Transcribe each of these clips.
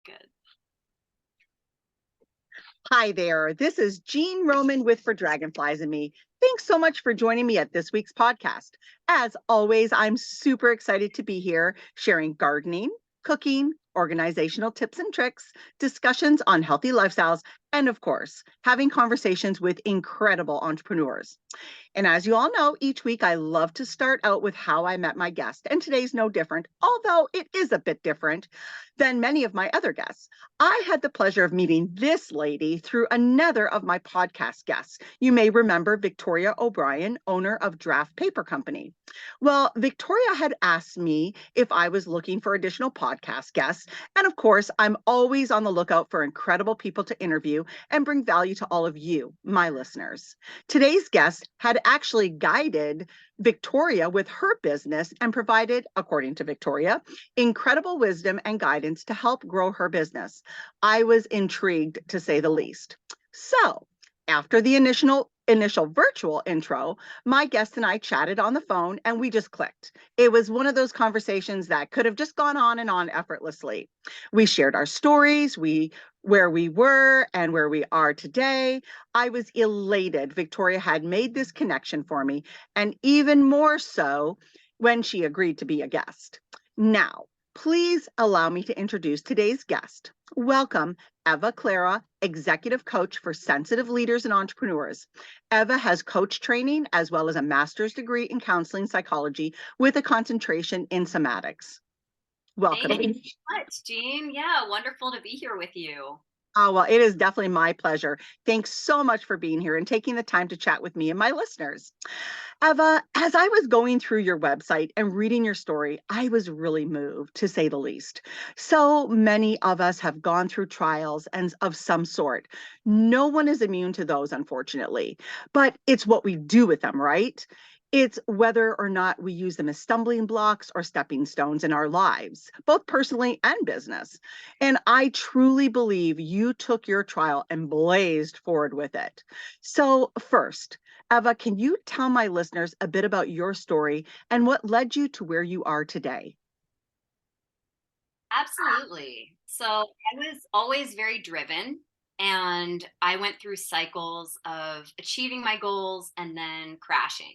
good. Hi there. This is Jean Roman with For Dragonflies and Me. Thanks so much for joining me at this week's podcast. As always, I'm super excited to be here sharing gardening, cooking, organizational tips and tricks, discussions on healthy lifestyles, and of course, having conversations with incredible entrepreneurs. And as you all know, each week I love to start out with how I met my guest. And today's no different, although it is a bit different than many of my other guests. I had the pleasure of meeting this lady through another of my podcast guests. You may remember Victoria O'Brien, owner of Draft Paper Company. Well, Victoria had asked me if I was looking for additional podcast guests. And of course, I'm always on the lookout for incredible people to interview and bring value to all of you, my listeners. Today's guest had actually guided Victoria with her business and provided, according to Victoria, incredible wisdom and guidance to help grow her business. I was intrigued, to say the least. So, after the initial virtual intro, my guest and I chatted on the phone and we just clicked. It was one of those conversations that could have just gone on and on effortlessly. We shared our stories, where we were and where we are today. I was elated Victoria had made this connection for me, and even more so when she agreed to be a guest. Now, please allow me to introduce today's guest. Welcome, Eva Clara, executive coach for sensitive leaders and entrepreneurs. Eva has coach training as well as a master's degree in counseling psychology with a concentration in somatics. Welcome. Thank you so much, Jean. Yeah, wonderful to be here with you. Oh, well, it is definitely my pleasure. Thanks so much for being here and taking the time to chat with me and my listeners. Eva, as I was going through your website and reading your story, I was really moved, to say the least. So many of us have gone through trials and of some sort. No one is immune to those, unfortunately, but it's what we do with them, right? It's whether or not we use them as stumbling blocks or stepping stones in our lives, both personally and business. And I truly believe you took your trial and blazed forward with it. So, first, Eva, can you tell my listeners a bit about your story and what led you to where you are today? Absolutely. So I was always very driven, and I went through cycles of achieving my goals and then crashing.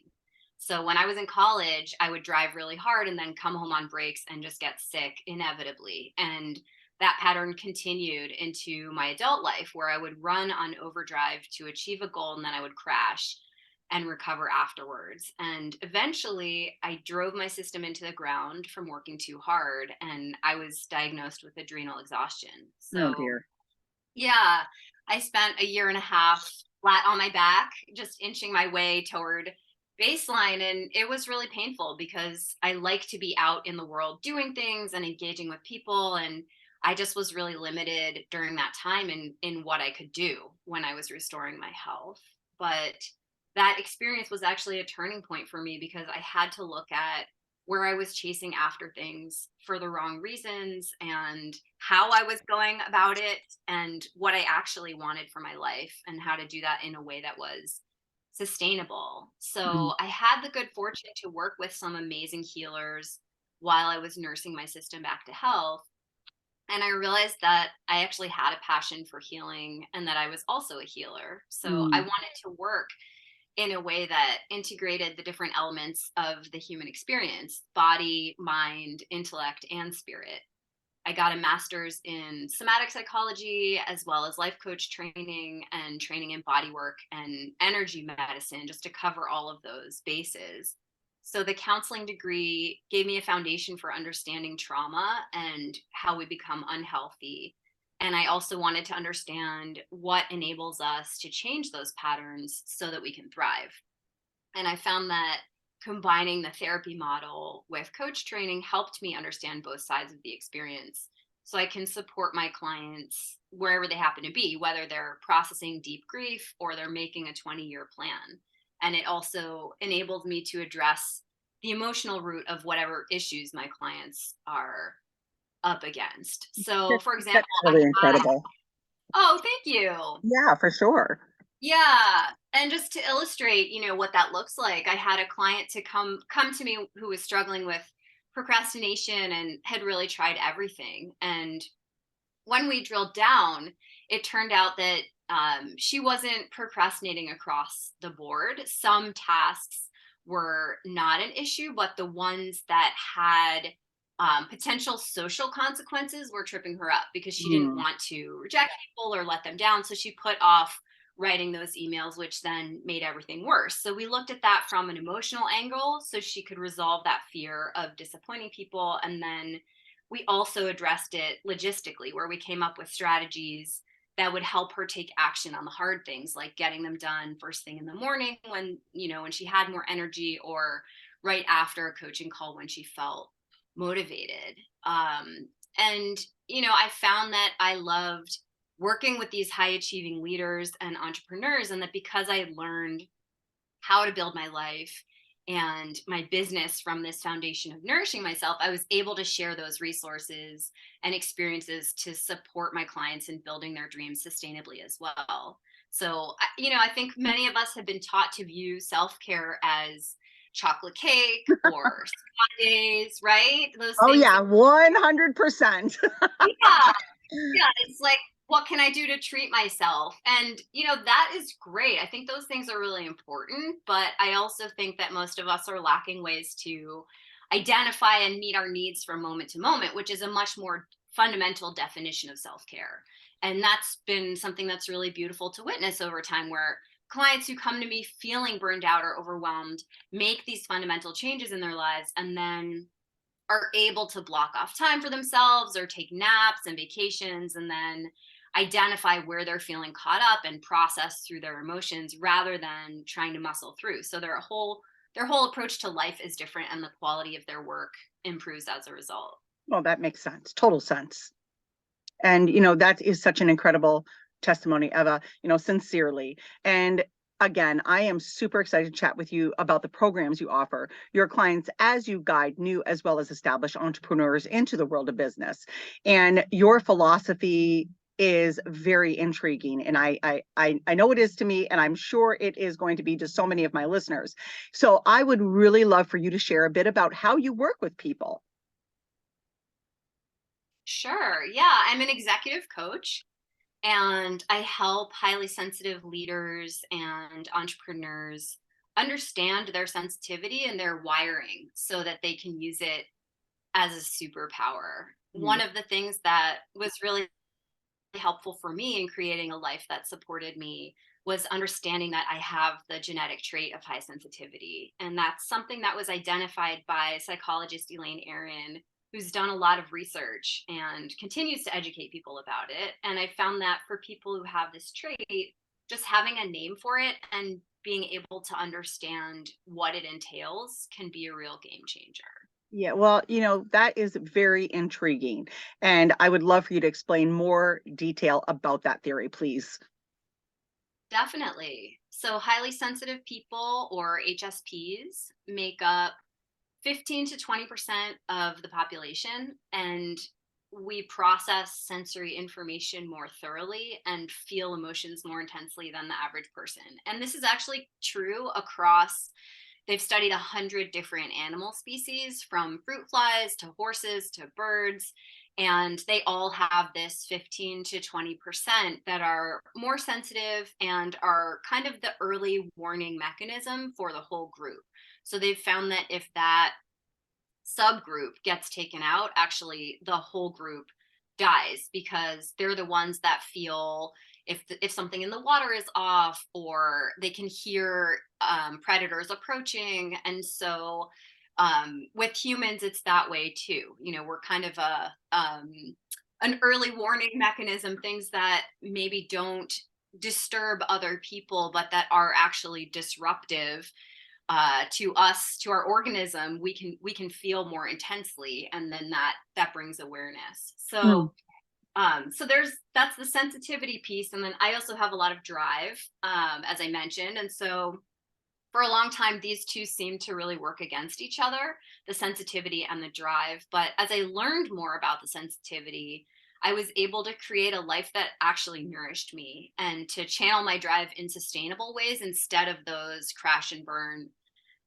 So when I was in college, I would drive really hard and then come home on breaks and just get sick inevitably. And that pattern continued into my adult life where I would run on overdrive to achieve a goal and then I would crash and recover afterwards. And eventually, I drove my system into the ground from working too hard, and I was diagnosed with adrenal exhaustion. Oh, So, dear. yeah, I spent a year and a half flat on my back, just inching my way toward baseline. And it was really painful because I like to be out in the world doing things and engaging with people. And I just was really limited during that time in what I could do when I was restoring my health. But that experience was actually a turning point for me because I had to look at where I was chasing after things for the wrong reasons and how I was going about it and what I actually wanted for my life and how to do that in a way that was sustainable. Mm. So I had the good fortune to work with some amazing healers while I was nursing my system back to health. And I realized that I actually had a passion for healing and that I was also a healer. So I Mm. wanted to work in a way that integrated the different elements of the human experience: body, mind, intellect, and spirit. I got a master's in somatic psychology, as well as life coach training and training in body work and energy medicine, just to cover all of those bases. So the counseling degree gave me a foundation for understanding trauma and how we become unhealthy. And I also wanted to understand what enables us to change those patterns so that we can thrive. And I found that combining the therapy model with coach training helped me understand both sides of the experience so I can support my clients wherever they happen to be, whether they're processing deep grief or they're making a 20-year plan. And it also enabled me to address the emotional root of whatever issues my clients are up against. So, for That's example, really incredible. oh, thank you. Yeah, for sure. Yeah, and just to illustrate, what that looks like, I had a client to come to me who was struggling with procrastination and had really tried everything. And when we drilled down, it turned out that she wasn't procrastinating across the board. Some tasks were not an issue, but the ones that had potential social consequences were tripping her up because she didn't Mm. want to reject people or let them down. So she put off writing those emails, which then made everything worse. So we looked at that from an emotional angle so she could resolve that fear of disappointing people. And then we also addressed it logistically, where we came up with strategies that would help her take action on the hard things, like getting them done first thing in the morning when, when she had more energy, or right after a coaching call when she felt motivated. And, I found that I loved working with these high achieving leaders and entrepreneurs, and that because I learned how to build my life and my business from this foundation of nourishing myself, I was able to share those resources and experiences to support my clients in building their dreams sustainably as well. So, I think many of us have been taught to view self care as chocolate cake or spa days, right? Those Oh things yeah, that, 100%. yeah, yeah, it's like, what can I do to treat myself? And, that is great. I think those things are really important. But I also think that most of us are lacking ways to identify and meet our needs from moment to moment, which is a much more fundamental definition of self care. And that's been something that's really beautiful to witness over time, where clients who come to me feeling burned out or overwhelmed make these fundamental changes in their lives, and then are able to block off time for themselves or take naps and vacations, and then identify where they're feeling caught up and process through their emotions rather than trying to muscle through. So their whole approach to life is different, and the quality of their work improves as a result. Well, that makes sense. Total sense. And, that is such an incredible testimony, Eva, sincerely. And again, I am super excited to chat with you about the programs you offer your clients as you guide new as well as established entrepreneurs into the world of business. And your philosophy is very intriguing. And I know it is to me, and I'm sure it is going to be to so many of my listeners. So I would really love for you to share a bit about how you work with people. Sure. Yeah. I'm an executive coach, and I help highly sensitive leaders and entrepreneurs understand their sensitivity and their wiring so that they can use it as a superpower. One Mm. of the things that was really helpful for me in creating a life that supported me was understanding that I have the genetic trait of high sensitivity. And that's something that was identified by psychologist Elaine Aron, who's done a lot of research and continues to educate people about it. And I found that for people who have this trait, just having a name for it and being able to understand what it entails can be a real game changer. Yeah, well, that is very intriguing. And I would love for you to explain more detail about that theory, please. Definitely. So, highly sensitive people, or HSPs, make up 15 to 20% of the population, and we process sensory information more thoroughly and feel emotions more intensely than the average person. And this is actually true across, they've studied 100 different animal species, from fruit flies to horses to birds, and they all have this 15 to 20% that are more sensitive and are kind of the early warning mechanism for the whole group. So they've found that if that subgroup gets taken out, actually the whole group dies, because they're the ones that feel if something in the water is off, or they can hear predators approaching. And so with humans, it's that way too. We're kind of an early warning mechanism, things that maybe don't disturb other people, but that are actually disruptive to us, to our organism. We can feel more intensely, and then that brings awareness. Mm. So that's the sensitivity piece, and then I also have a lot of drive, as I mentioned. And so for a long time, these two seemed to really work against each other, the sensitivity and the drive. But as I learned more about the sensitivity, I was able to create a life that actually nourished me, and to channel my drive in sustainable ways instead of those crash and burn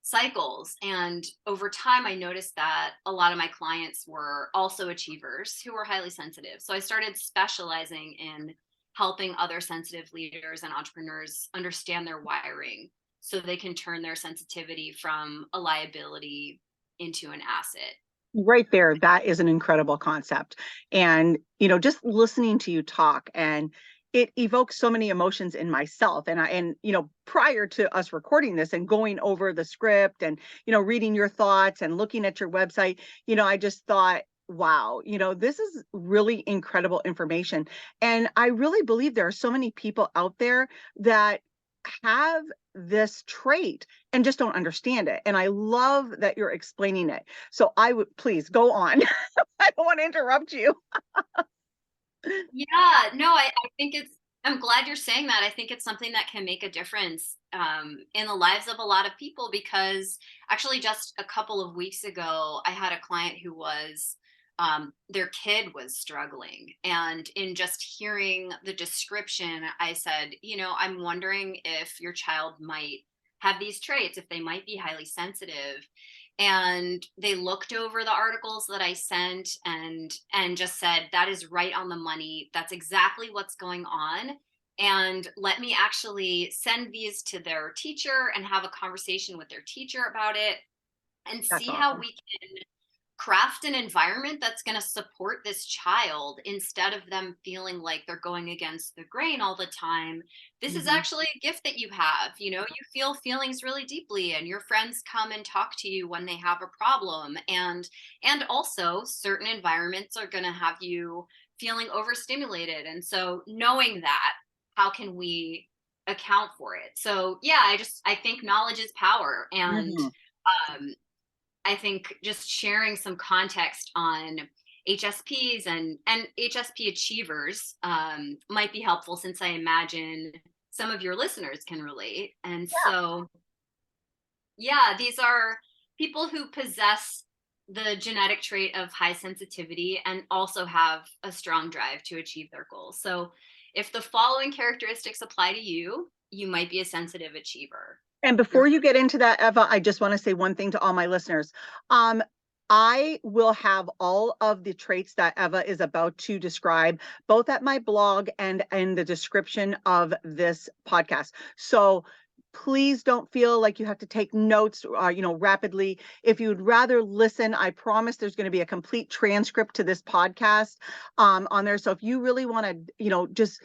cycles. And over time, I noticed that a lot of my clients were also achievers who were highly sensitive. So I started specializing in helping other sensitive leaders and entrepreneurs understand their wiring so they can turn their sensitivity from a liability into an asset. Right there, that is an incredible concept. And, just listening to you talk, and it evokes so many emotions in myself. Prior to us recording this and going over the script and, reading your thoughts and looking at your website, I just thought, wow, this is really incredible information. And I really believe there are so many people out there that have this trait and just don't understand it. And I love that you're explaining it. So I would please go on. I don't want to interrupt you. Yeah, no, I think I'm glad you're saying that. I think it's something that can make a difference in the lives of a lot of people because actually, just a couple of weeks ago, I had a client who their kid was struggling. And in just hearing the description, I said, I'm wondering if your child might have these traits, if they might be highly sensitive. And they looked over the articles that I sent and just said, that is right on the money, that's exactly what's going on, and let me actually send these to their teacher and have a conversation with their teacher about it and That's see how awesome. we can craft an environment that's going to support this child instead of them feeling like they're going against the grain all the time. This is Hmm. actually a gift that you have. You feel feelings really deeply and your friends come and talk to you when they have a problem, and also certain environments are going to have you feeling overstimulated. And so knowing that, how can we account for it? So yeah, I think knowledge is power. And Hmm. um I think just sharing some context on HSPs and HSP achievers might be helpful, since I imagine some of your listeners can relate. And Yeah. so, yeah, these are people who possess the genetic trait of high sensitivity and also have a strong drive to achieve their goals. So, if the following characteristics apply to you, you might be a sensitive achiever. And You're before you get into that, Eva, I just want to say one thing to all my listeners. Um, I will have all of the traits that Eva is about to describe, both at my blog and in the description of this podcast. So please don't feel like you have to take notes, rapidly. If you'd rather listen, I promise there's going to be a complete transcript to this podcast on there. So if you really want to, just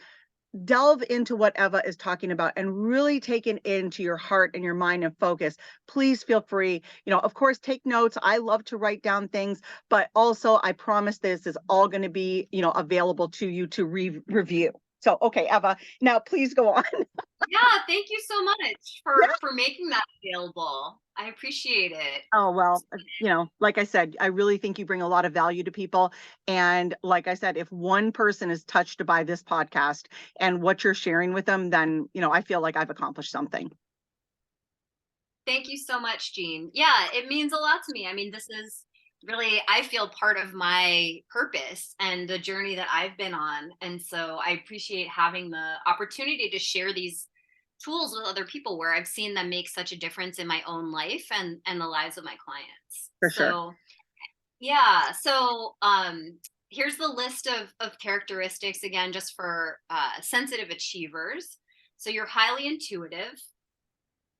delve into what Eva is talking about and really take it into your heart and your mind and focus, please feel free. Of course, take notes. I love to write down things, but also I promise this is all going to be, available to you to review. So, okay, Eva, now please go on. Yeah, thank you so much Yeah. for making that available. I appreciate it. Oh, well, like I said, I really think you bring a lot of value to people. And like I said, if one person is touched by this podcast and what you're sharing with them, then, I feel like I've accomplished something. Thank you so much, Jean. Yeah, it means a lot to me. I mean, this is really, I feel, part of my purpose and the journey that I've been on. And so I appreciate having the opportunity to share these tools with other people where I've seen them make such a difference in my own life and the lives of my clients. For sure. So yeah. So here's the list of characteristics again, just for sensitive achievers. So you're highly intuitive,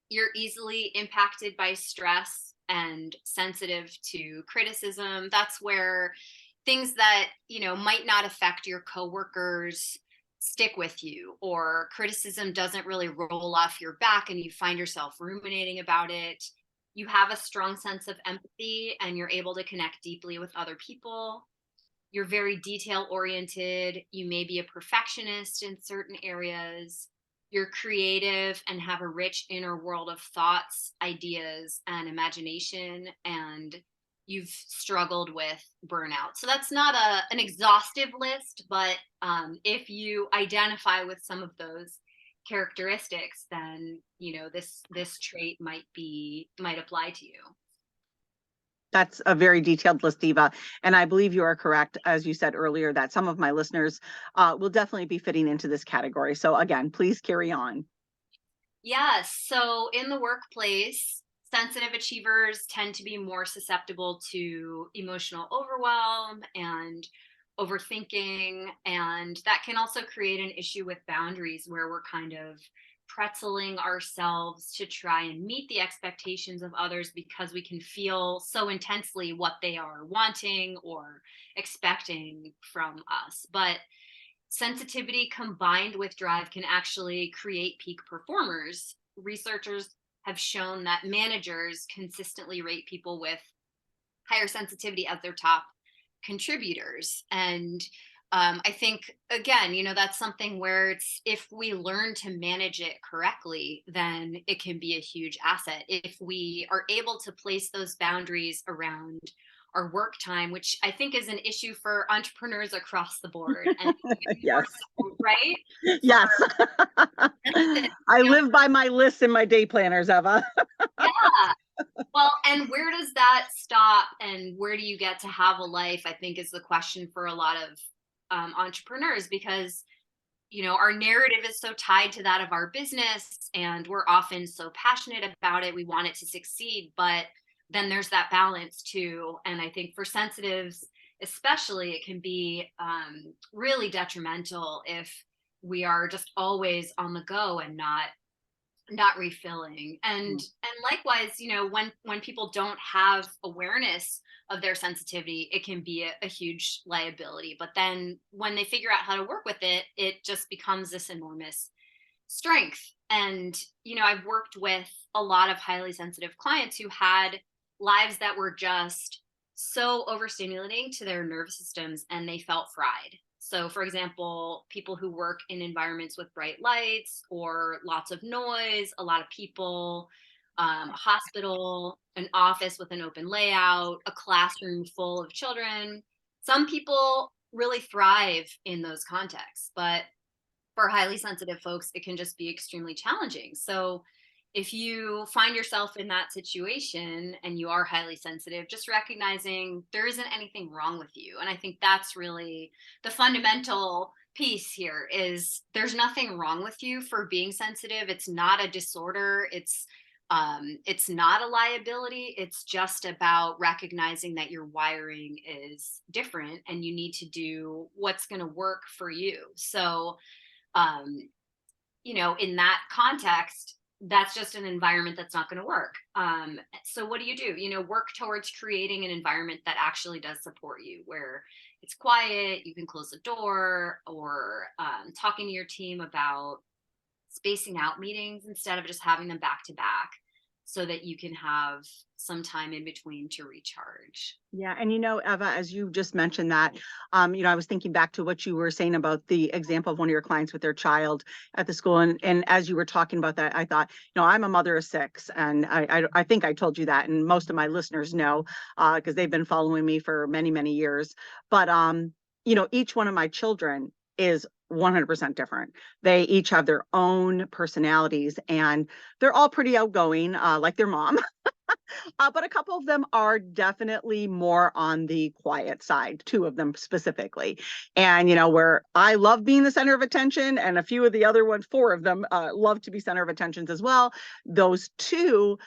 you're easily impacted by stress and sensitive to criticism. That's where things that, might not affect your coworkers stick with you, or criticism doesn't really roll off your back and you find yourself ruminating about it. You have a strong sense of empathy and you're able to connect deeply with other people. You're very detail oriented. You may be a perfectionist in certain areas. You're creative and have a rich inner world of thoughts, ideas, and imagination. And you've struggled with burnout. So that's not an exhaustive list, but if you identify with some of those characteristics, then this trait might apply to you. That's a very detailed list, Eva. And I believe you are correct, as you said earlier, that some of my listeners will definitely be fitting into this category. So, again, please carry on. Yes. So in the workplace, sensitive achievers tend to be more susceptible to emotional overwhelm and overthinking. And that can also create an issue with boundaries where we're kind of pretzeling ourselves to try and meet the expectations of others because we can feel so intensely what they are wanting or expecting from us. But sensitivity combined with drive can actually create peak performers. Researchers have shown that managers consistently rate people with higher sensitivity as their top contributors. And I think, again, that's something where it's if we learn to manage it correctly, then it can be a huge asset. If we are able to place those boundaries around our work time, which I think is an issue for entrepreneurs across the board, and more Yes. so, right? For Yes. sensitive, I live by my lists in my day planners, Eva. yeah. Well, and where does that stop and where do you get to have a life? I think is the question for a lot of entrepreneurs because, our narrative is so tied to that of our business and we're often so passionate about it. We want it to succeed, but then there's that balance too. And I think for sensitives, especially, it can be really detrimental if we are just always on the go and not refilling. And likewise, when people don't have awareness of their sensitivity, it can be a huge liability, but then when they figure out how to work with it, it just becomes this enormous strength. And I've worked with a lot of highly sensitive clients who had lives that were just so overstimulating to their nervous systems and they felt fried. So, for example, people who work in environments with bright lights or lots of noise, a lot of people, a hospital, an office with an open layout, a classroom full of children. Some people really thrive in those contexts, but for highly sensitive folks, it can just be extremely challenging. So, if you find yourself in that situation and you are highly sensitive, just recognizing there isn't anything wrong with you. And I think that's really the fundamental piece here is there's nothing wrong with you for being sensitive. It's not a disorder. It's not a liability. It's just about recognizing that your wiring is different and you need to do what's going to work for you. So, um, in that context, that's just an environment that's not going to work. So what do? Work towards creating an environment that actually does support you, where it's quiet, you can close the door, or talking to your team about spacing out meetings instead of just having them back to back so that you can have some time in between to recharge. Yeah. And Eva, as you just mentioned that, I was thinking back to what you were saying about the example of one of your clients with their child at the school. And as you were talking about that, I thought, I'm a mother of six, and I think I told you that, and most of my listeners know, because they've been following me for many, many years. But, each one of my children is 100% different. They each have their own personalities, and they're all pretty outgoing, like their mom. But a couple of them are definitely more on the quiet side, two of them specifically. And, where I love being the center of attention, and a few of the other ones, four of them, love to be center of attentions as well. Those two,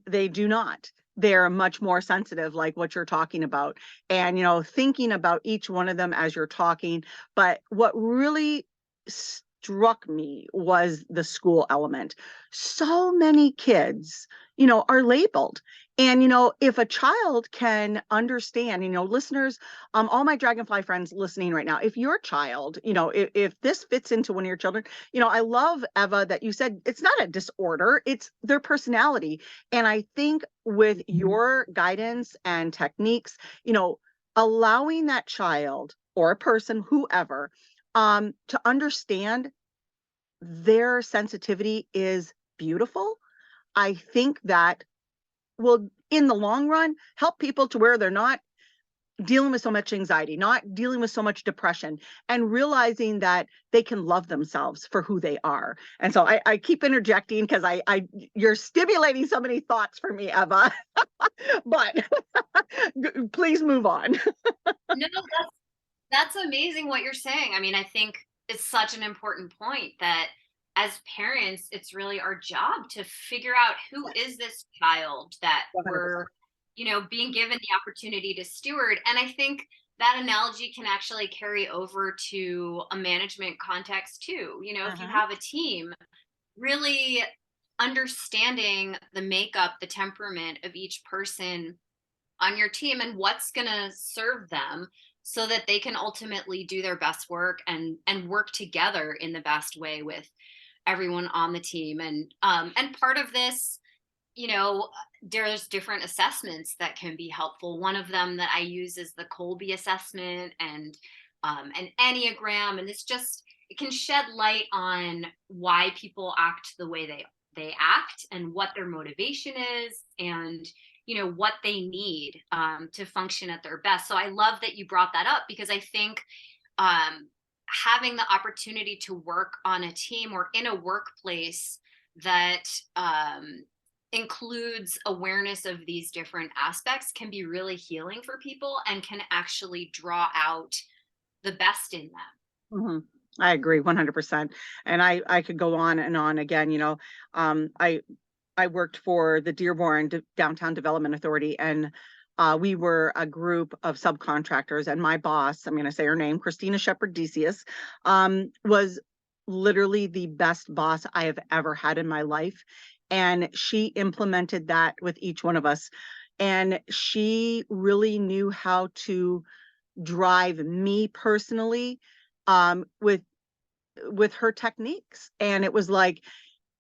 they do not. They're much more sensitive, like what you're talking about. And, thinking about each one of them as you're talking. But what really struck me was the school element. So many kids are labeled. And, if a child can understand, listeners, all my dragonfly friends listening right now, if your child, if this fits into one of your children, I love, Eva, that you said it's not a disorder, it's their personality. And I think with your guidance and techniques, allowing that child or a person, whoever, to understand their sensitivity is beautiful. I think that will, in the long run, help people to where they're not dealing with so much anxiety, not dealing with so much depression, and realizing that they can love themselves for who they are. And so I keep interjecting because you're stimulating so many thoughts for me, Eva. But please move on. No, that's amazing what you're saying. I mean, I think it's such an important point that as parents, it's really our job to figure out who is this child that 100%. we're, being given the opportunity to steward. And I think that analogy can actually carry over to a management context too. If you Mhm. have a team, really understanding the makeup, the temperament of each person on your team and what's going to serve them so that they can ultimately do their best work and work together in the best way with everyone on the team. And part of this, you know there's different assessments that can be helpful. One of them that I use is the Colby assessment and an Enneagram, and this just, it can shed light on why people act the way they act and what their motivation is, and what they need to function at their best. So I love that you brought that up, because I think um, having the opportunity to work on a team or in a workplace that includes awareness of these different aspects can be really healing for people and can actually draw out the best in them. Mhm. I agree 100%. And I could go on and on again, um, I I worked for the Dearborn Downtown Development Authority, and we were a group of subcontractors. And my boss, I'm going to say her name, Christina Shepard Decius, was literally the best boss I have ever had in my life. And she implemented that with each one of us. And she really knew how to drive me personally with her techniques. And it was like,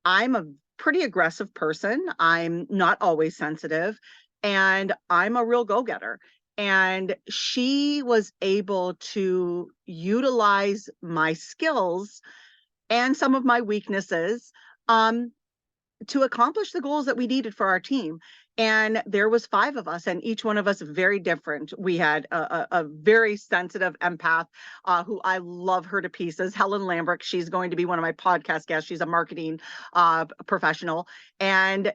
I'm a pretty aggressive person. I'm not always sensitive, and I'm a real go-getter. And she was able to utilize my skills and some of my weaknesses um, to accomplish the goals that we needed for our team. And there was five of us, and each one of us very different. We had a very sensitive empath who I love her to pieces, Helen Lambrick. She's going to be one of my podcast guests. She's a marketing professional, and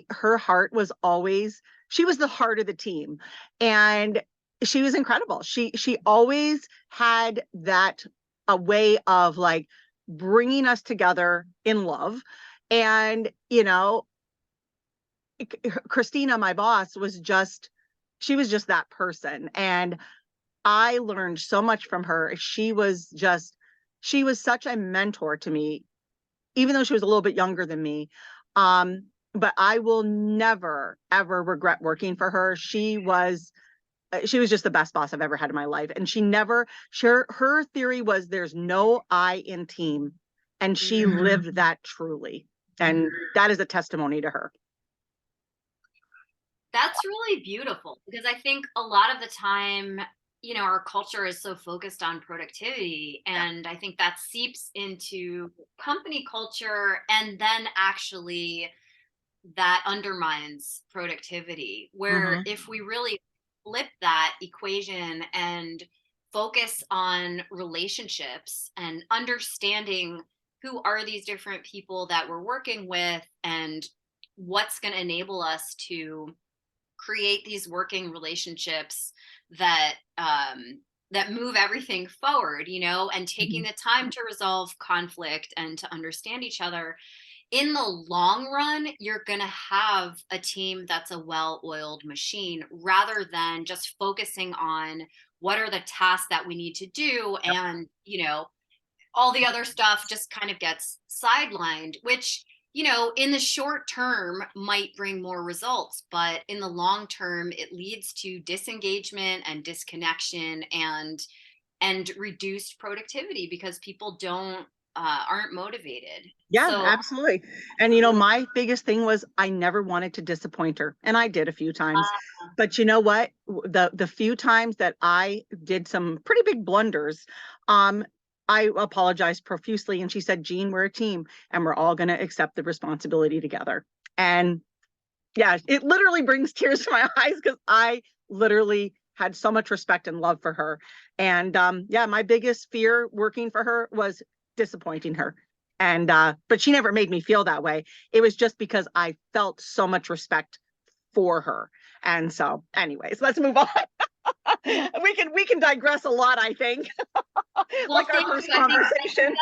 her heart was always, she was the heart of the team, and she was incredible. She always had that a way of like bringing us together in love. And, Christina, my boss, she was just that person. And I learned so much from her. She was such a mentor to me, even though she was a little bit younger than me. But I will never, ever regret working for her. She was just the best boss I've ever had in my life. And her theory was there's no I in team. And she lived that truly. And that is a testimony to her. That's really beautiful, because I think a lot of the time, our culture is so focused on productivity. Yeah. And I think that seeps into company culture. And then actually, that undermines productivity. Where Hmm. if we really flip that equation and focus on relationships and understanding who are these different people that we're working with and what's going to enable us to create these working relationships that that move everything forward, and taking Hmm. the time to resolve conflict and to understand each other, in the long run, you're going to have a team that's a well-oiled machine, rather than just focusing on what are the tasks that we need to do. Yep. And all the other stuff just kind of gets sidelined, which, in the short term might bring more results, but in the long term, it leads to disengagement and disconnection and reduced productivity, because people don't aren't motivated. Yeah, So absolutely. And my biggest thing was I never wanted to disappoint her, and I did a few times. But you know what? The few times that I did some pretty big blunders, um, I apologized profusely, and she said, "Jean, we're a team, and we're all going to accept the responsibility together." And yeah, it literally brings tears to my eyes because I literally had so much respect and love for her. And yeah, my biggest fear working for her was disappointing her. And but she never made me feel that way. It was just because I felt so much respect for her. And so, anyways, let's move on. We can digress a lot, I think, well, like our thank you. first I think conversation.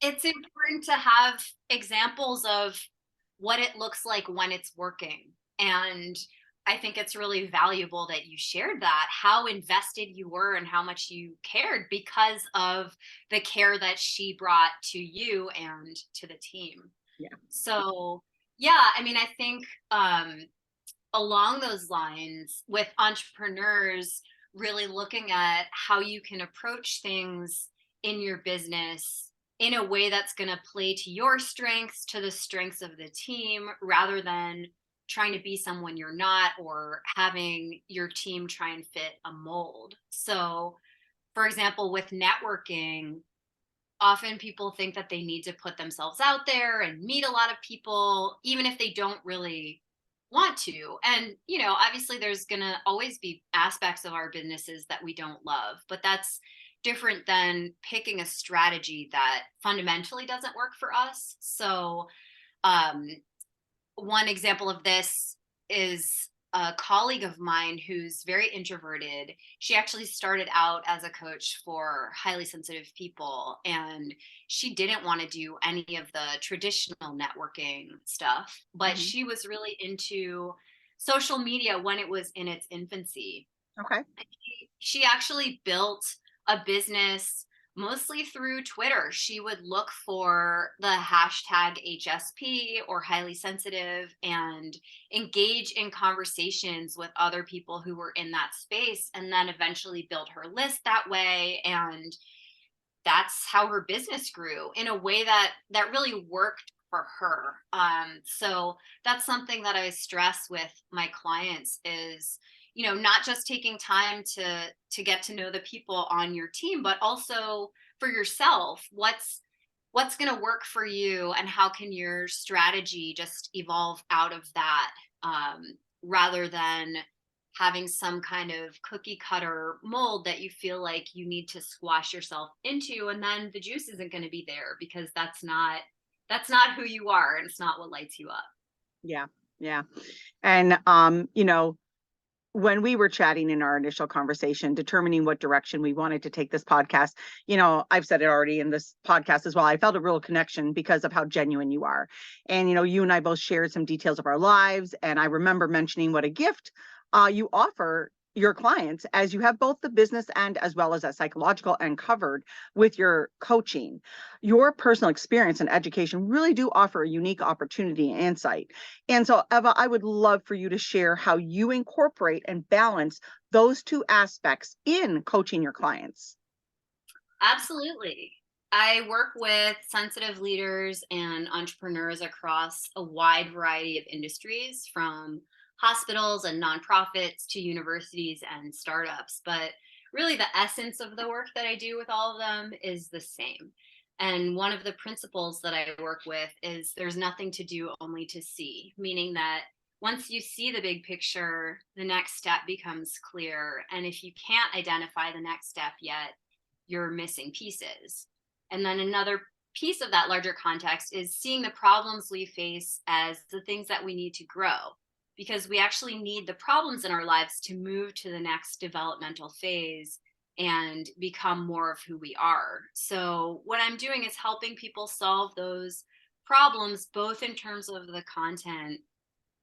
It's important to have examples of what it looks like when it's working. And I think it's really valuable that you shared that, how invested you were and how much you cared because of the care that she brought to you and to the team. Yeah. So, yeah, I mean, I think along those lines with entrepreneurs, really looking at how you can approach things in your business in a way that's going to play to your strengths, to the strengths of the team, rather than trying to be someone you're not or having your team try and fit a mold. So, for example, with networking, often people think that they need to put themselves out there and meet a lot of people, even if they don't really want to. And, obviously there's going to always be aspects of our businesses that we don't love, but that's different than picking a strategy that fundamentally doesn't work for us. So, um, one example of this is a colleague of mine who's very introverted. She actually started out as a coach for highly sensitive people, and she didn't want to do any of the traditional networking stuff, but Mhm. she was really into social media when it was in its infancy. Okay. She actually built a business mostly through Twitter. She would look for the hashtag HSP or highly sensitive and engage in conversations with other people who were in that space, and then eventually build her list that way. And that's how her business grew in a way that really worked for her. So that's something that I stress with my clients is, not just taking time to get to know the people on your team, but also for yourself. What's going to work for you, and how can your strategy just evolve out of that, rather than having some kind of cookie cutter mold that you feel like you need to squash yourself into, and then the juice isn't going to be there because that's not who you are, and it's not what lights you up. Yeah. Yeah. And, when we were chatting in our initial conversation, determining what direction we wanted to take this podcast, I've said it already in this podcast as well. I felt a real connection because of how genuine you are. And, you and I both shared some details of our lives. And I remember mentioning what a gift you offer your clients as you have both the business and as well as that psychological and covered with your coaching. Your personal experience and education really do offer a unique opportunity and insight. And so, Eva, I would love for you to share how you incorporate and balance those two aspects in coaching your clients. Absolutely. I work with sensitive leaders and entrepreneurs across a wide variety of industries, from hospitals and nonprofits to universities and startups. But really, the essence of the work that I do with all of them is the same. And one of the principles that I work with is there's nothing to do, only to see, meaning that once you see the big picture, the next step becomes clear. And if you can't identify the next step yet, you're missing pieces. And then another piece of that larger context is seeing the problems we face as the things that we need to grow, because we actually need the problems in our lives to move to the next developmental phase and become more of who we are. So, what I'm doing is helping people solve those problems, both in terms of the content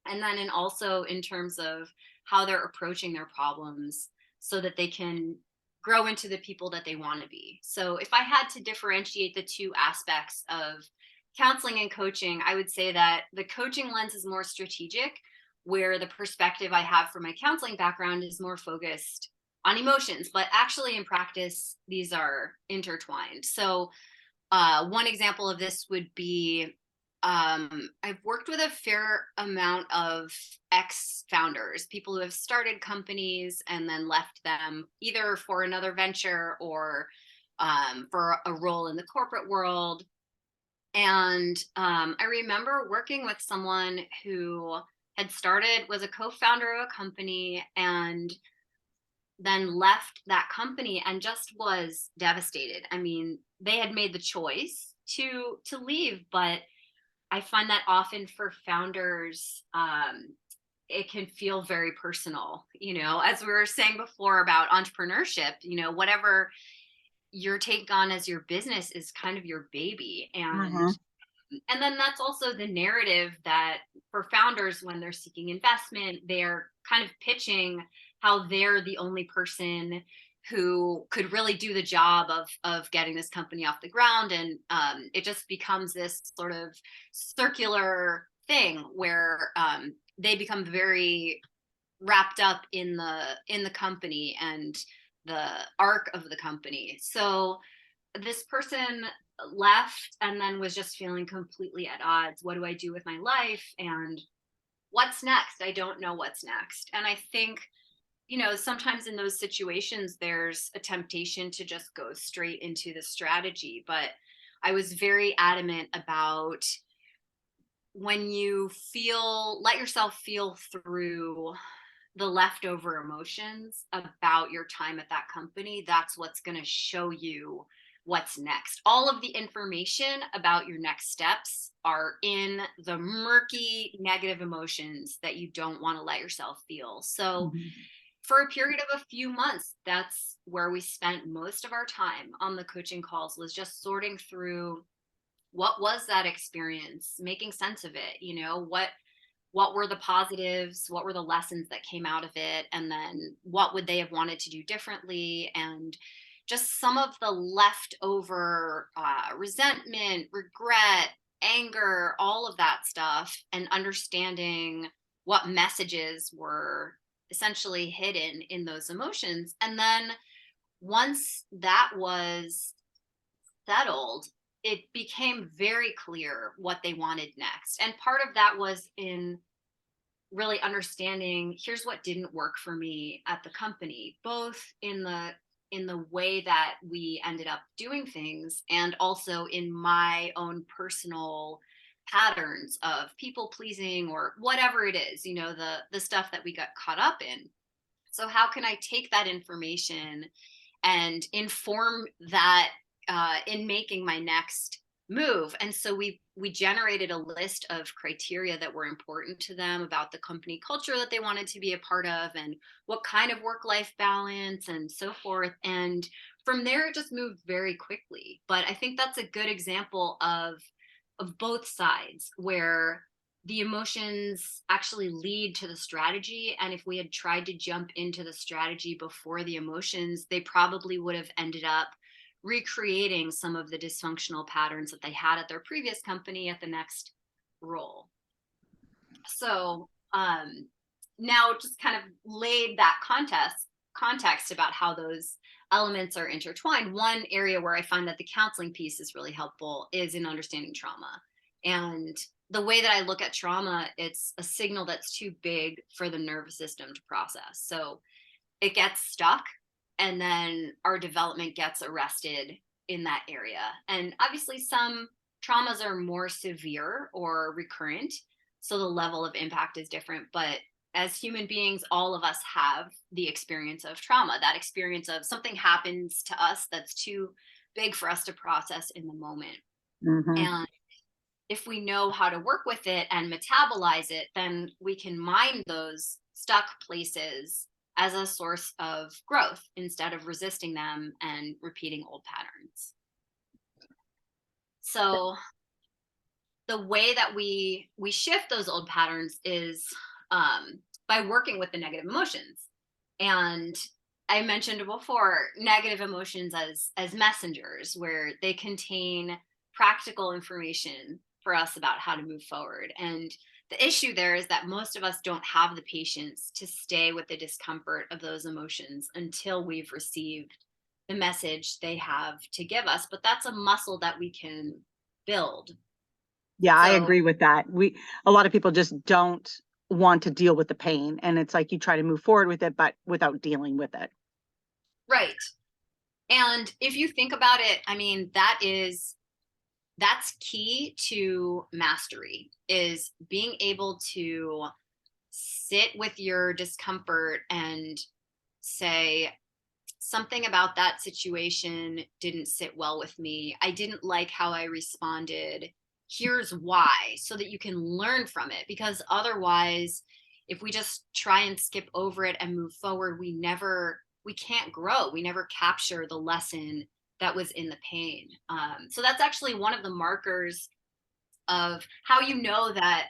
and then also in terms of how they're approaching their problems so that they can grow into the people that they want to be. So if I had to differentiate the two aspects of counseling and coaching, I would say that the coaching lens is more strategic, where the perspective I have from my counseling background is more focused on emotions, but actually in practice these are intertwined. So one example of this would be, I've worked with a fair amount of ex founders, people who have started companies and then left them either for another venture or for a role in the corporate world. And I remember working with someone who was a co founder of a company and then left that company and just was devastated. I mean, they had made the choice to leave, but I find that often for founders, it can feel very personal. As we were saying before about entrepreneurship, whatever your take on as your business is kind of your baby. Mhm. And then that's also the narrative that for founders, when they're seeking investment, they're kind of pitching how they're the only person who could really do the job of getting this company off the ground. And it just becomes this sort of circular thing where they become very wrapped up in the company and the arc of the company. So this person left and then was just feeling completely at odds. What do I do with my life? And what's next? I don't know what's next. And I think, sometimes in those situations, there's a temptation to just go straight into the strategy. But I was very adamant about when you let yourself feel through the leftover emotions about your time at that company, that's what's going to show you what's next. All of the information about your next steps are in the murky negative emotions that you don't want to let yourself feel. So, Mhm. for a period of a few months, that's where we spent most of our time on the coaching calls, was just sorting through what was that experience, making sense of it, what were the positives, what were the lessons that came out of it, and then what would they have wanted to do differently, and just some of the leftover resentment, regret, anger, all of that stuff, and understanding what messages were essentially hidden in those emotions. And then once that was settled, it became very clear what they wanted next. And part of that was in really understanding, here's what didn't work for me at the company, both in the way that we ended up doing things, and also in my own personal patterns of people pleasing or whatever it is, the stuff that we got caught up in. So how can I take that information and inform that in making my next move? And so we generated a list of criteria that were important to them about the company culture that they wanted to be a part of, and what kind of work life balance and so forth. And from there it just moved very quickly. But I think that's a good example of both sides, where the emotions actually lead to the strategy. And if we had tried to jump into the strategy before the emotions, they probably would have ended up recreating some of the dysfunctional patterns that they had at their previous company at the next role. So now just kind of laid that context about how those elements are intertwined. One area where I find that the counseling piece is really helpful is in understanding trauma. And the way that I look at trauma, it's a signal that's too big for the nervous system to process. So it gets stuck, and then our development gets arrested in that area. And obviously, some traumas are more severe or recurrent, so the level of impact is different. But as human beings, all of us have the experience of trauma, that experience of something happens to us that's too big for us to process in the moment. Mhm. And if we know how to work with it and metabolize it, then we can mine those stuck places as a source of growth instead of resisting them and repeating old patterns. So the way that we shift those old patterns is by working with the negative emotions. And I mentioned before negative emotions as messengers, where they contain practical information for us about how to move forward. And the issue there is that most of us don't have the patience to stay with the discomfort of those emotions until we've received the message they have to give us. But that's a muscle that we can build. Yeah, I So, agree with that. A lot of people just don't want to deal with the pain, and it's like you try to move forward with it, but without dealing with it. right. And if you think about it, I mean, that's key to mastery, is being able to sit with your discomfort and say, something about that situation didn't sit well with me. I didn't like how I responded. Here's why, so that you can learn from it. Because otherwise, if we just try and skip over it and move forward, we can't grow. We never capture the lesson that was in the pain. So that's actually one of the markers of how you know that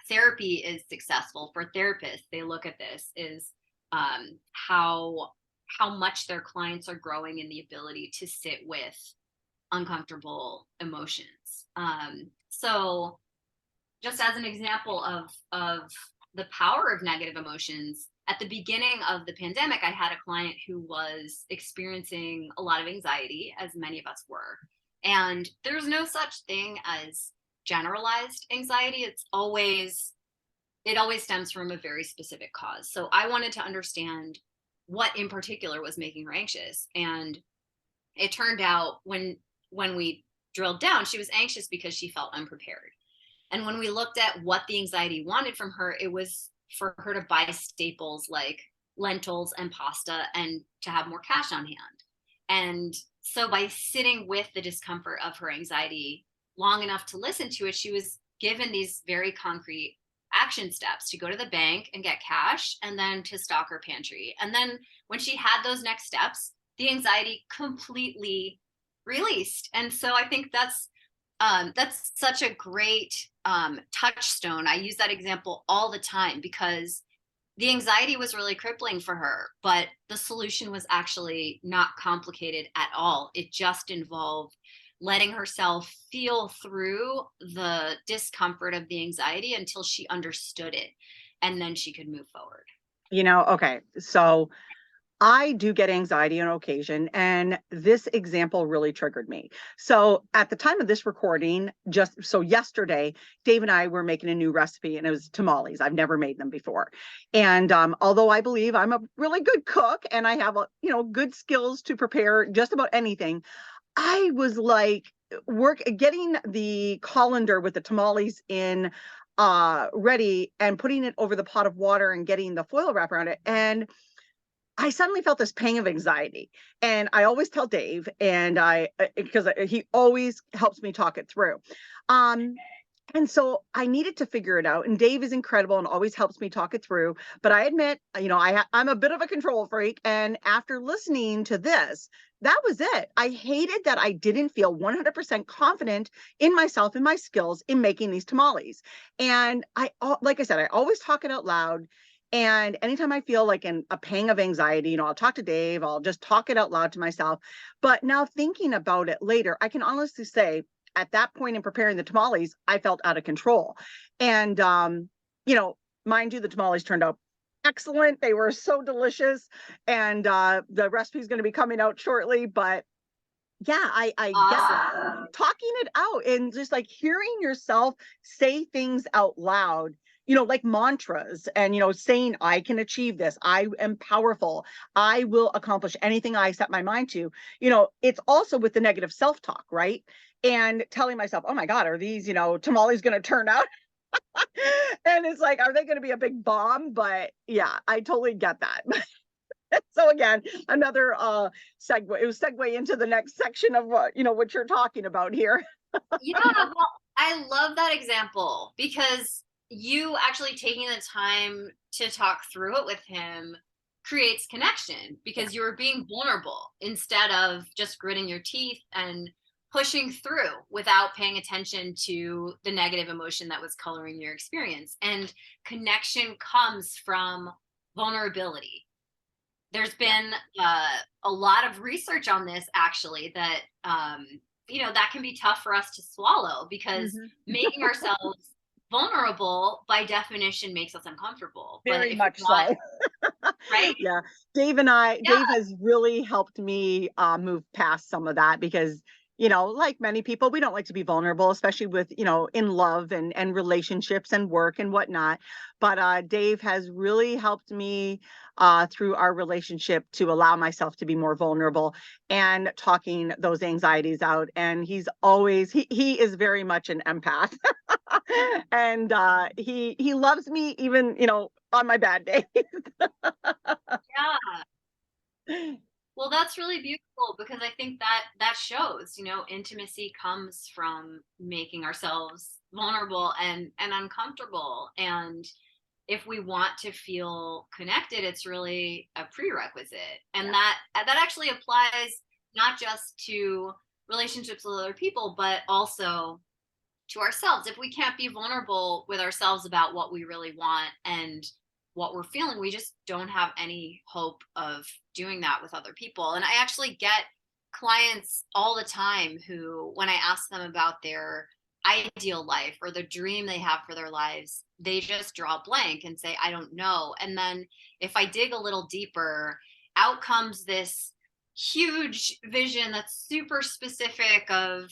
therapy is successful for therapists. They look at this is how much their clients are growing in the ability to sit with uncomfortable emotions. So just as an example of the power of negative emotions, at the beginning of the pandemic, I had a client who was experiencing a lot of anxiety, as many of us were. And there's no such thing as generalized anxiety. It always stems from a very specific cause. So I wanted to understand what in particular was making her anxious. And it turned out when we drilled down, she was anxious because she felt unprepared. And when we looked at what the anxiety wanted from her, it was for her to buy staples like lentils and pasta and to have more cash on hand. And so by sitting with the discomfort of her anxiety long enough to listen to it, she was given these very concrete action steps to go to the bank and get cash and then to stock her pantry. And then when she had those next steps, the anxiety completely released. And so I think that's such a great touchstone. I use that example all the time because the anxiety was really crippling for her, but the solution was actually not complicated at all. It just involved letting herself feel through the discomfort of the anxiety until she understood it, and then she could move forward. Okay, so I do get anxiety on occasion, and this example really triggered me. So at the time of this recording, just so yesterday, Dave and I were making a new recipe, and it was tamales. I've never made them before. And although I believe I'm a really good cook and I have good skills to prepare just about anything, I was like getting the colander with the tamales in ready and putting it over the pot of water and getting the foil wrap around it. And I suddenly felt this pang of anxiety. And I always tell Dave, and because he always helps me talk it through. Um, and so I needed to figure it out. And Dave is incredible and always helps me talk it through. But I admit, I'm a bit of a control freak. And after listening to this, that was it. I hated that I didn't feel 100% confident in myself and my skills in making these tamales. And like I said, I always talk it out loud. And anytime I feel like a pang of anxiety, I'll talk to Dave, I'll just talk it out loud to myself. But now thinking about it later, I can honestly say at that point in preparing the tamales, I felt out of control. And, mind you, the tamales turned out excellent. They were so delicious. And the recipe is going to be coming out shortly. But yeah, I Awesome. guess talking it out and just like hearing yourself say things out loud, like mantras and, saying, I can achieve this. I am powerful. I will accomplish anything I set my mind to. It's also with the negative self-talk, right? And telling myself, oh my God, are these, tamales going to turn out? And it's like, are they going to be a big bomb? But yeah, I totally get that. So again, another segue. It was segue into the next section of what you're talking about here. Yeah, well, I love that example because you actually taking the time to talk through it with him creates connection Yeah. because you were being vulnerable instead of just gritting your teeth and pushing through without paying attention to the negative emotion that was coloring your experience. And connection comes from vulnerability. There's Yeah. been a lot of research on this actually that that can be tough for us to swallow because Mhm. making ourselves vulnerable by definition makes us uncomfortable. But Very if we much want, so. right? Yeah. Yeah. Dave has really helped me move past some of that because, like many people, we don't like to be vulnerable, especially with, in love and relationships and work and whatnot. But Dave has really helped me through our relationship to allow myself to be more vulnerable and talking those anxieties out. And he is very much an empath. And he loves me even, on my bad day. Yeah. Well, that's really beautiful because I think that shows, intimacy comes from making ourselves vulnerable and uncomfortable. And if we want to feel connected, it's really a prerequisite. And that actually applies not just to relationships with other people, but also to ourselves. If we can't be vulnerable with ourselves about what we really want and what we're feeling, we just don't have any hope of doing that with other people. And I actually get clients all the time who, when I ask them about their ideal life or the dream they have for their lives, they just draw blank and say, I don't know. And then if I dig a little deeper, out comes this huge vision that's super specific of,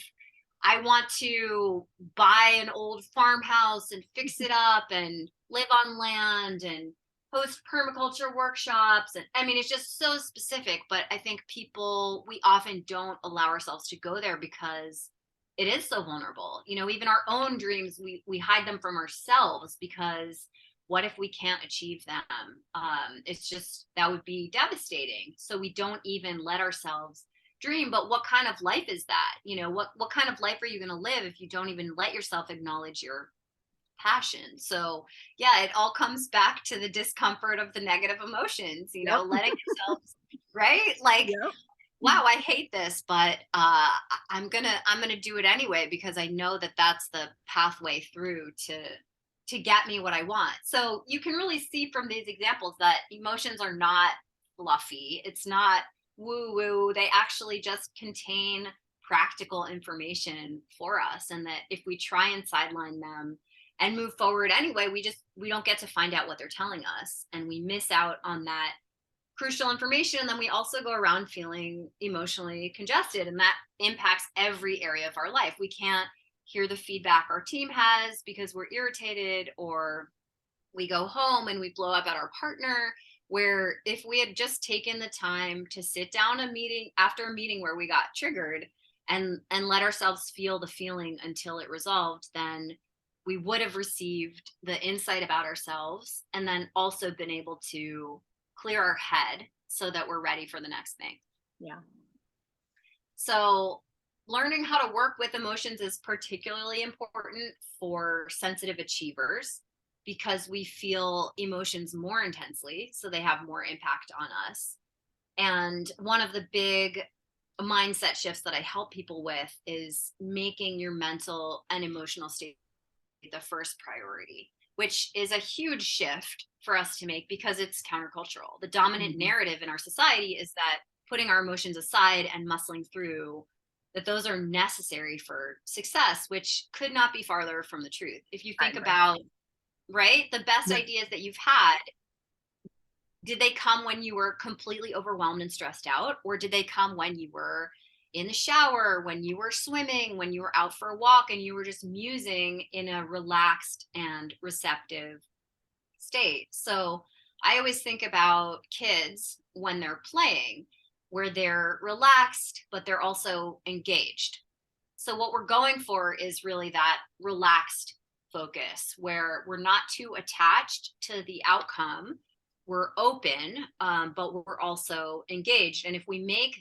I want to buy an old farmhouse and fix it up and live on land and host permaculture workshops. And I mean, it's just so specific, but I think people, we often don't allow ourselves to go there because it is so vulnerable. Even our own dreams, we hide them from ourselves because what if we can't achieve them? It's just, that would be devastating. So we don't even let ourselves dream. But what kind of life is that? What kind of life are you going to live if you don't even let yourself acknowledge your passion? So yeah, it all comes back to the discomfort of the negative emotions, Yep. letting yourself, right, like, Yep. wow, I hate this, but I'm gonna do it anyway because I know that that's the pathway through to get me what I want. So you can really see from these examples that emotions are not fluffy. It's not woo woo. They actually just contain practical information for us, and that if we try and sideline them and move forward anyway, we don't get to find out what they're telling us, and we miss out on that crucial information. And then we also go around feeling emotionally congested, and that impacts every area of our life. We can't hear the feedback our team has because we're irritated, or we go home and we blow up at our partner. Where if we had just taken the time to sit down a meeting after a meeting where we got triggered and let ourselves feel the feeling until it resolved, then we would have received the insight about ourselves and then also been able to clear our head so that we're ready for the next thing. Yeah. So, learning how to work with emotions is particularly important for sensitive achievers because we feel emotions more intensely, so they have more impact on us. And one of the big mindset shifts that I help people with is making your mental and emotional state the first priority, which is a huge shift for us to make because it's countercultural. The dominant Mhm. narrative in our society is that putting our emotions aside and muscling through, that those are necessary for success, which could not be farther from the truth. If you Right, think right. about, right, the best Yeah. ideas that you've had, did they come when you were completely overwhelmed and stressed out, or did they come when you were in the shower, when you were swimming, when you were out for a walk and you were just musing in a relaxed and receptive state? So I always think about kids when they're playing, where they're relaxed but they're also engaged. So what we're going for is really that relaxed focus where we're not too attached to the outcome. We're open, but we're also engaged. And if we make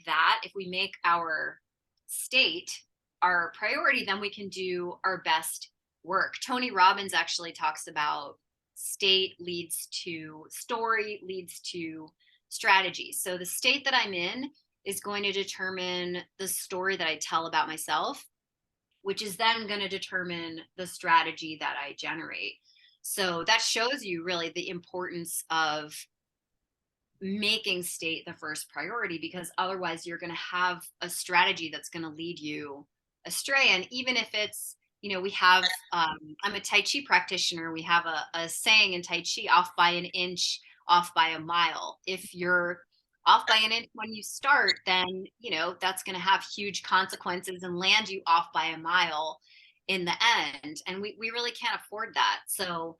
our state our priority, then we can do our best work. Tony Robbins actually talks about state leads to story, leads to strategy. So the state that I'm in is going to determine the story that I tell about myself, which is then going to determine the strategy that I generate. So that shows you really the importance of making state the first priority, because otherwise you're going to have a strategy that's going to lead you astray. And even if it's, we have, I'm a Tai Chi practitioner. We have a saying in Tai Chi, off by an inch, off by a mile. If you're off by an inch when you start, then, that's going to have huge consequences and land you off by a mile in the end. And we really can't afford that. So,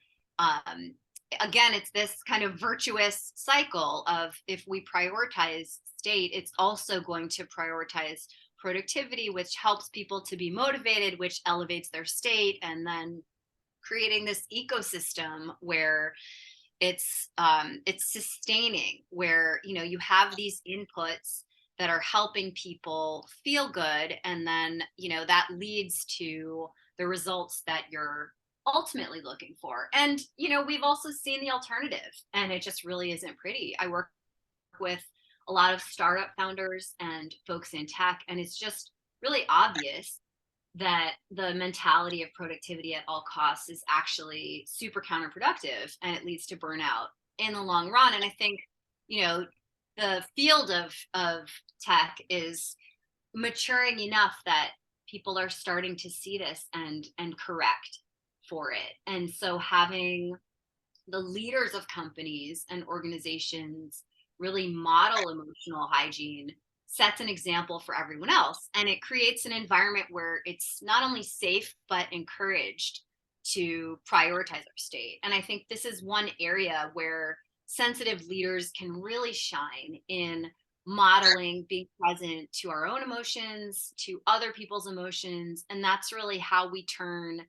again, it's this kind of virtuous cycle of, if we prioritize state, it's also going to prioritize productivity, which helps people to be motivated, which elevates their state, and then creating this ecosystem where it's sustaining, where you have these inputs that are helping people feel good, and then that leads to the results that you're ultimately looking for. And we've also seen the alternative, and it just really isn't pretty. I work with a lot of startup founders and folks in tech. And it's just really obvious that the mentality of productivity at all costs is actually super counterproductive and it leads to burnout in the long run. And I think, you know, the field of tech is maturing enough that people are starting to see this and correct for it. And so having the leaders of companies and organizations really model emotional hygiene sets an example for everyone else. And it creates an environment where it's not only safe, but encouraged to prioritize our state. And I think this is one area where sensitive leaders can really shine in modeling being present to our own emotions, to other people's emotions. And that's really how we turn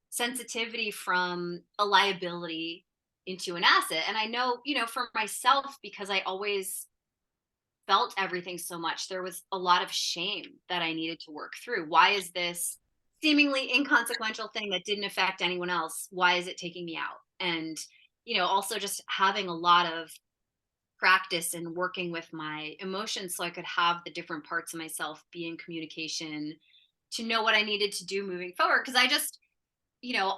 sensitivity from a liability into an asset. And I know, for myself, because I always felt everything so much, there was a lot of shame that I needed to work through. Why is this seemingly inconsequential thing that didn't affect anyone else? Why is it taking me out? And, also just having a lot of practice and working with my emotions so I could have the different parts of myself be in communication to know what I needed to do moving forward. Cause I just, you know,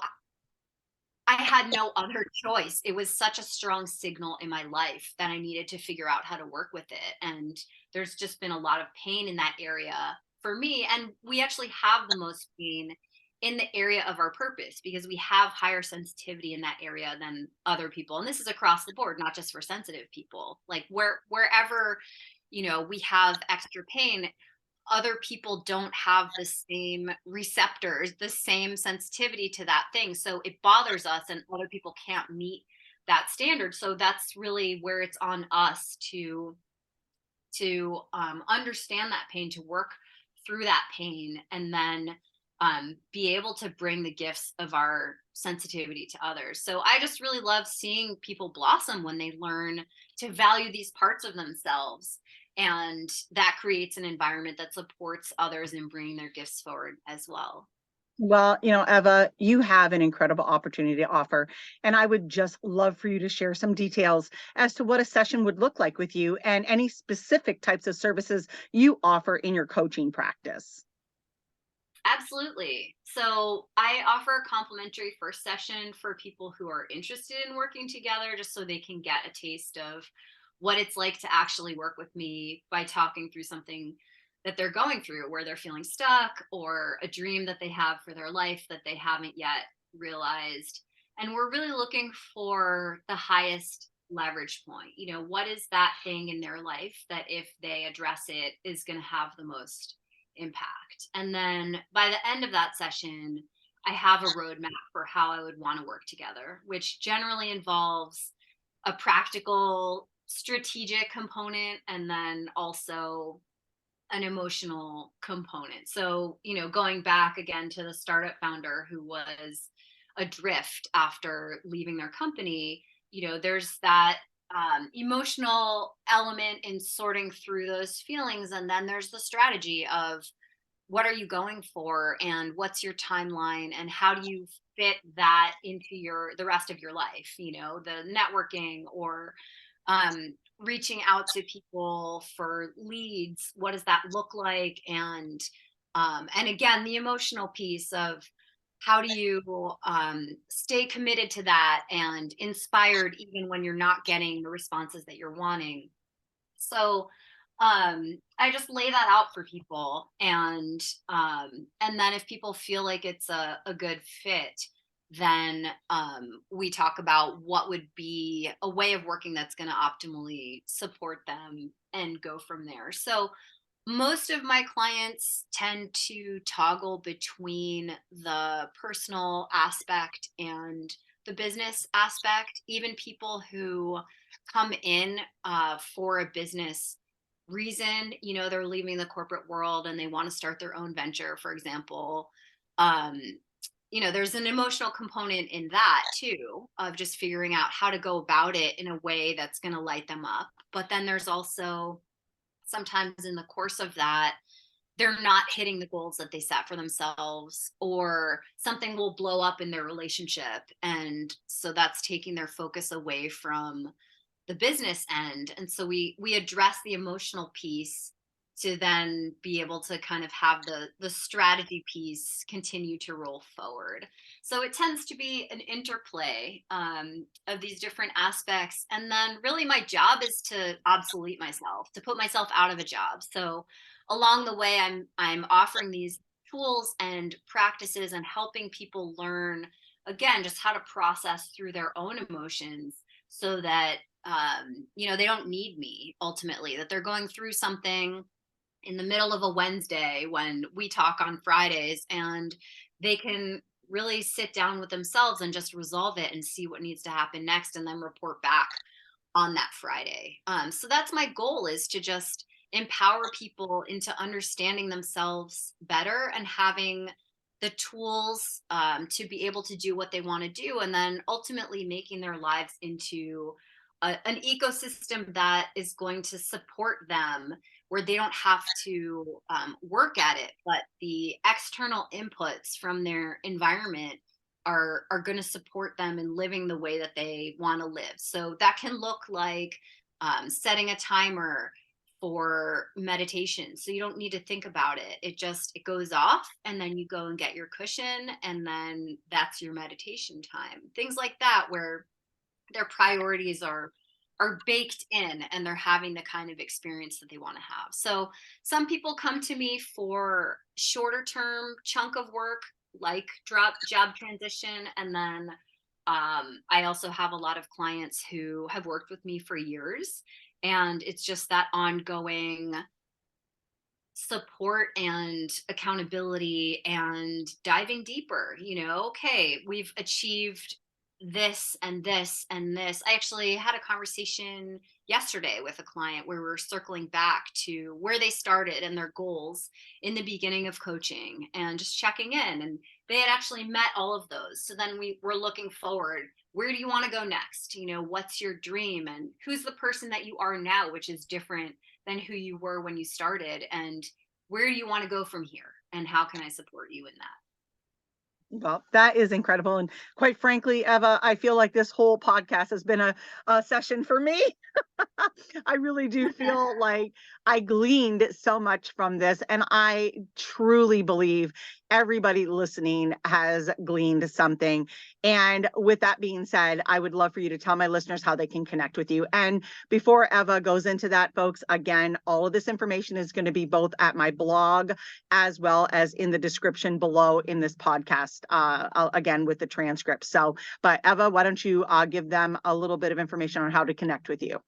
I had no other choice. It was such a strong signal in my life that I needed to figure out how to work with it. And there's just been a lot of pain in that area for me. And we actually have the most pain in the area of our purpose because we have higher sensitivity in that area than other people. And this is across the board, not just for sensitive people. Like wherever, we have extra pain, other people don't have the same receptors, the same sensitivity to that thing. So it bothers us and other people can't meet that standard. So that's really where it's on us to understand that pain, to work through that pain, and then be able to bring the gifts of our sensitivity to others. So I just really love seeing people blossom when they learn to value these parts of themselves. And that creates an environment that supports others in bringing their gifts forward as well. Well, Eva, you have an incredible opportunity to offer, and I would just love for you to share some details as to what a session would look like with you and any specific types of services you offer in your coaching practice. Absolutely. So I offer a complimentary first session for people who are interested in working together, just so they can get a taste of what it's like to actually work with me by talking through something that they're going through, where they're feeling stuck, or a dream that they have for their life that they haven't yet realized. And we're really looking for the highest leverage point. What is that thing in their life that if they address it is going to have the most impact? And then by the end of that session, I have a roadmap for how I would want to work together, which generally involves a practical, strategic component and then also an emotional component. So, going back again to the startup founder who was adrift after leaving their company, there's that emotional element in sorting through those feelings. And then there's the strategy of what are you going for and what's your timeline and how do you fit that into the rest of your life, the networking or reaching out to people for leads. What does that look like? And again, the emotional piece of how do you stay committed to that and inspired even when you're not getting the responses that you're wanting. So I just lay that out for people, and then if people feel like it's a good fit, then we talk about what would be a way of working that's going to optimally support them and go from there. So most of my clients tend to toggle between the personal aspect and the business aspect. Even people who come in for a business reason, they're leaving the corporate world and they want to start their own venture, for example. Um, there's an emotional component in that too, of just figuring out how to go about it in a way that's going to light them up. But then there's also sometimes in the course of that, they're not hitting the goals that they set for themselves, or something will blow up in their relationship. And so that's taking their focus away from the business end. And so we address the emotional piece to then be able to kind of have the strategy piece continue to roll forward. So it tends to be an interplay of these different aspects. And then really my job is to obsolete myself, to put myself out of a job. So along the way, I'm offering these tools and practices and helping people learn again just how to process through their own emotions so that they don't need me ultimately, that they're going through something in the middle of a Wednesday when we talk on Fridays, and they can really sit down with themselves and just resolve it and see what needs to happen next and then report back on that Friday. So that's my goal, is to just empower people into understanding themselves better and having the tools to be able to do what they want to do, and then ultimately making their lives into an ecosystem that is going to support them, where they don't have to work at it, but the external inputs from their environment are going to support them in living the way that they want to live. So that can look like setting a timer for meditation, so you don't need to think about it. It goes off, and then you go and get your cushion, and then that's your meditation time. Things like that, where their priorities are baked in and they're having the kind of experience that they want to have. So some people come to me for shorter term chunk of work, like drop job transition, and then I also have a lot of clients who have worked with me for years, and it's just that ongoing support and accountability and diving deeper. Okay, we've achieved this and this and this. I actually had a conversation yesterday with a client where we're circling back to where they started and their goals in the beginning of coaching and just checking in, and they had actually met all of those. So then we were looking forward. Where do you want to go next? What's your dream, and who's the person that you are now, which is different than who you were when you started, and where do you want to go from here, and how can I support you in that? Well, that is incredible. And quite frankly, Eva, I feel like this whole podcast has been a session for me. I really do feel like I gleaned so much from this. And I truly believe everybody listening has gleaned something. And with that being said, I would love for you to tell my listeners how they can connect with you. And before Eva goes into that, folks, again, all of this information is going to be both at my blog as well as in the description below in this podcast, again, with the transcript. So, but Eva, why don't you give them a little bit of information on how to connect with you?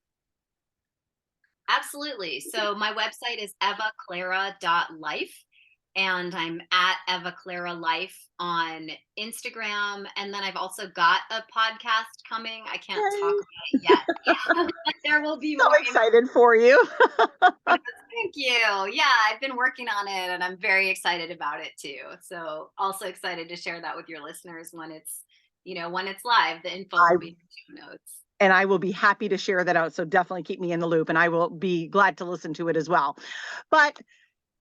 Absolutely. So my website is evaclara.life, and I'm at Eva Clara Life on Instagram. And then I've also got a podcast coming. I can't talk Yay. about it yet. Yeah, but there will be So more info. excited for you. Thank you. Yeah, I've been working on it and I'm very excited about it too. So also excited to share that with your listeners when it's live. The info I will be in the show notes. and I will be happy to share that out. So definitely keep me in the loop, and I will be glad to listen to it as well. But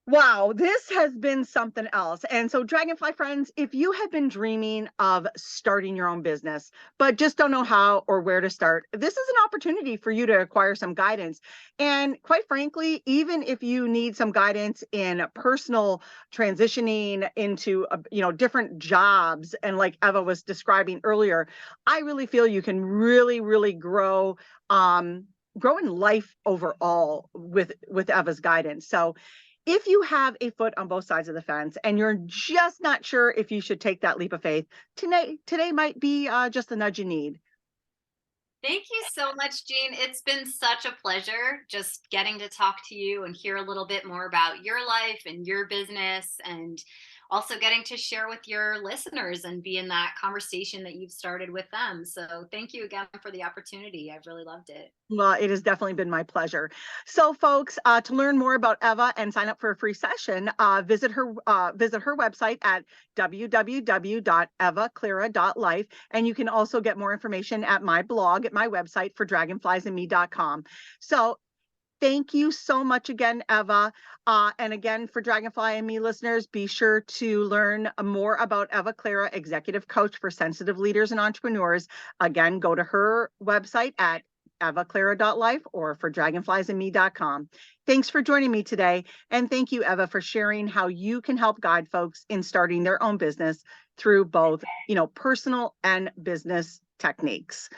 wow, this has been something else. And so, Dragonfly friends, if you have been dreaming of starting your own business, but just don't know how or where to start, this is an opportunity for you to acquire some guidance. And quite frankly, even if you need some guidance in personal transitioning into, different jobs, and like Eva was describing earlier, I really feel you can really, really grow in life overall with Eva's guidance. So if you have a foot on both sides of the fence and you're just not sure if you should take that leap of faith, today might be just the nudge you need. Thank you so much, Jean. It's been such a pleasure just getting to talk to you and hear a little bit more about your life and your business, and also getting to share with your listeners and be in that conversation that you've started with them. So thank you again for the opportunity. I've really loved it. Well, it has definitely been my pleasure. So, folks, to learn more about Eva and sign up for a free session, visit her website at www.evaclara.life, and you can also get more information at my blog at my website for dragonfliesandme.com. So, thank you so much again, Eva. And again, for Dragonfly and Me listeners, be sure to learn more about Eva Clara, executive coach for sensitive leaders and entrepreneurs. Again, go to her website at evaclara.life or for dragonfliesandme.com. Thanks for joining me today. And thank you, Eva, for sharing how you can help guide folks in starting their own business through both, personal and business techniques.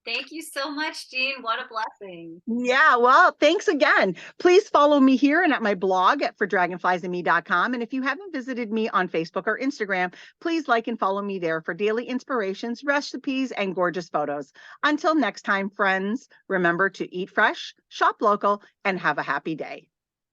Thank you so much, Jean. What a blessing. Yeah, well, thanks again. Please follow me here and at my blog at fordragonfliesandme.com. And if you haven't visited me on Facebook or Instagram, please like and follow me there for daily inspirations, recipes, and gorgeous photos. Until next time, friends, remember to eat fresh, shop local, and have a happy day.